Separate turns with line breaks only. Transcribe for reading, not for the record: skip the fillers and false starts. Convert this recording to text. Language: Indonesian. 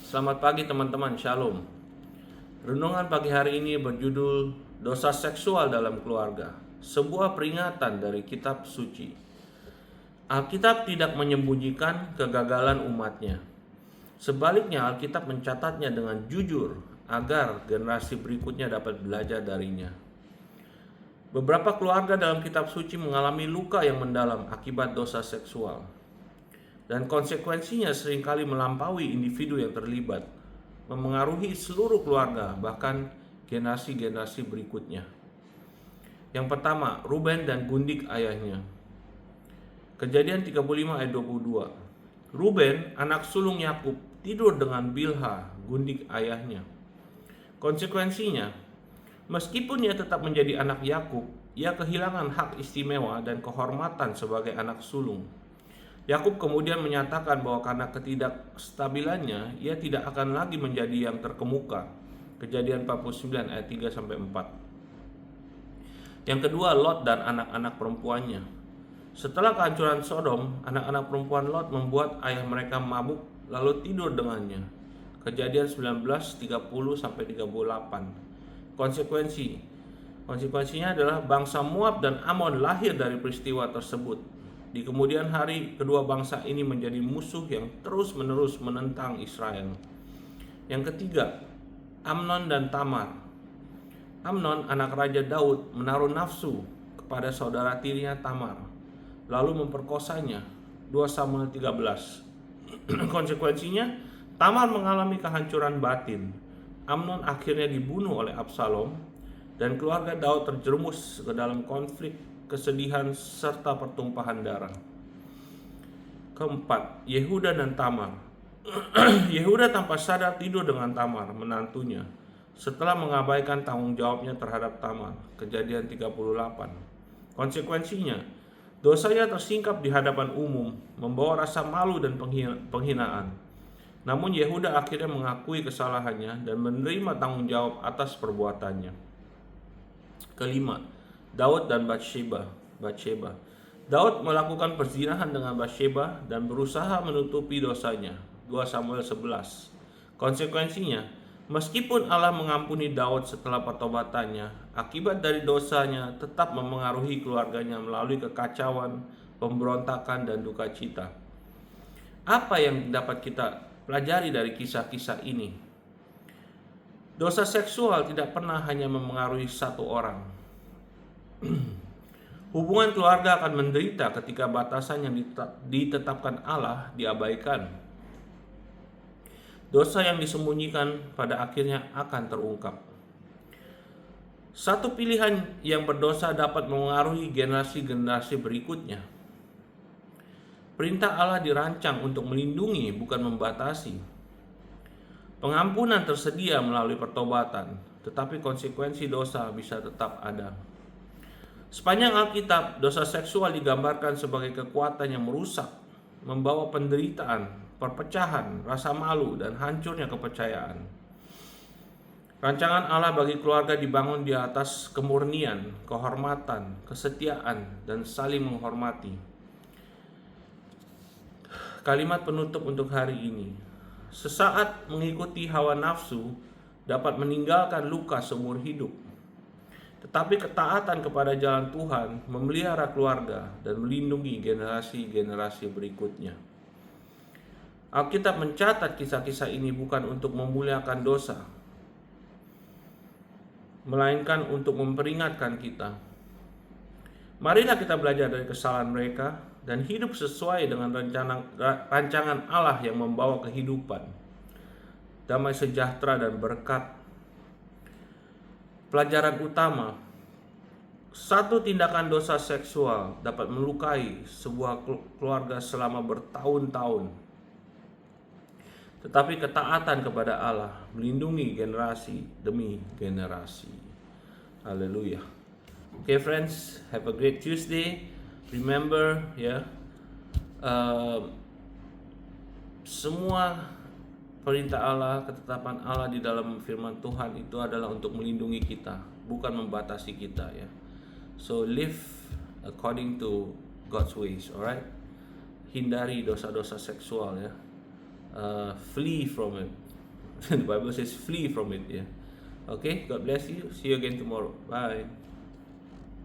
Selamat pagi teman-teman, Shalom. Renungan pagi hari ini berjudul Dosa Seksual dalam Keluarga, sebuah peringatan dari kitab suci. Alkitab tidak menyembunyikan kegagalan umatnya. Sebaliknya, Alkitab mencatatnya dengan jujur agar generasi berikutnya dapat belajar darinya. Beberapa keluarga dalam kitab suci mengalami luka yang mendalam akibat dosa seksual. Dan konsekuensinya seringkali melampaui individu yang terlibat, memengaruhi seluruh keluarga, bahkan generasi-generasi berikutnya. Yang pertama, Ruben dan gundik ayahnya. Kejadian 35 ayat 22. Ruben, anak sulung Yakub, tidur dengan Bilha, gundik ayahnya. Konsekuensinya, meskipun ia tetap menjadi anak Yakub, ia kehilangan hak istimewa dan kehormatan sebagai anak sulung. Yakub kemudian menyatakan bahwa karena ketidakstabilannya, ia tidak akan lagi menjadi yang terkemuka. Kejadian 49 ayat 3 sampai 4. Yang kedua, Lot dan anak-anak perempuannya. Setelah kehancuran Sodom, anak-anak perempuan Lot membuat ayah mereka mabuk lalu tidur dengannya. Kejadian 19 30 sampai 38. Konsekuensinya adalah bangsa Moab dan Amon lahir dari peristiwa tersebut. Di kemudian hari, kedua bangsa ini menjadi musuh yang terus-menerus menentang Israel. Yang ketiga, Amnon dan Tamar. Amnon, anak Raja Daud, menaruh nafsu kepada saudara tirinya Tamar, lalu memperkosanya. 2 Samuel 13. Konsekuensinya, Tamar mengalami kehancuran batin. Amnon akhirnya dibunuh oleh Absalom, dan keluarga Daud terjerumus ke dalam konflik, kesedihan, serta pertumpahan darah. Keempat, Yehuda dan Tamar. Yehuda tanpa sadar tidur dengan Tamar, menantunya, setelah mengabaikan tanggung jawabnya terhadap Tamar. Kejadian 38. Konsekuensinya, dosanya tersingkap di hadapan umum, membawa rasa malu dan penghinaan. Namun Yehuda akhirnya mengakui kesalahannya dan menerima tanggung jawab atas perbuatannya. Kelima, Daud dan Batsheba. Daud melakukan perzinahan dengan Batsheba dan berusaha menutupi dosanya. 2 Samuel 11. Konsekuensinya, meskipun Allah mengampuni Daud setelah pertobatannya, akibat dari dosanya tetap memengaruhi keluarganya melalui kekacauan, pemberontakan, dan duka cita. Apa yang dapat kita pelajari dari kisah-kisah ini? Dosa seksual tidak pernah hanya memengaruhi satu orang. Hubungan keluarga akan menderita ketika batasan yang ditetapkan Allah diabaikan. Dosa yang disembunyikan pada akhirnya akan terungkap. Satu pilihan yang berdosa dapat mengaruhi generasi-generasi berikutnya. Perintah Allah dirancang untuk melindungi, bukan membatasi. Pengampunan tersedia melalui pertobatan, tetapi konsekuensi dosa bisa tetap ada. Sepanjang Alkitab, dosa seksual digambarkan sebagai kekuatan yang merusak, membawa penderitaan, perpecahan, rasa malu, dan hancurnya kepercayaan. Rancangan Allah bagi keluarga dibangun di atas kemurnian, kehormatan, kesetiaan, dan saling menghormati. Kalimat penutup untuk hari ini. Sesaat mengikuti hawa nafsu dapat meninggalkan luka seumur hidup. Tetapi ketaatan kepada jalan Tuhan memelihara keluarga dan melindungi generasi-generasi berikutnya. Alkitab mencatat kisah-kisah ini bukan untuk memuliakan dosa, melainkan untuk memperingatkan kita. Marilah kita belajar dari kesalahan mereka dan hidup sesuai dengan rancangan Allah yang membawa kehidupan, damai sejahtera, dan berkat. Pelajaran utama, satu tindakan dosa seksual dapat melukai sebuah keluarga selama bertahun-tahun. Tetapi ketaatan kepada Allah melindungi generasi demi generasi. Haleluya. Okay friends, have a great Tuesday. Remember semua perintah Allah, ketetapan Allah di dalam firman Tuhan itu adalah untuk melindungi kita, bukan membatasi kita ya. So live according to God's ways, alright? Hindari dosa-dosa seksual ya. Flee from it. The Bible says flee from it ya. Okay, God bless you. See you again tomorrow. Bye.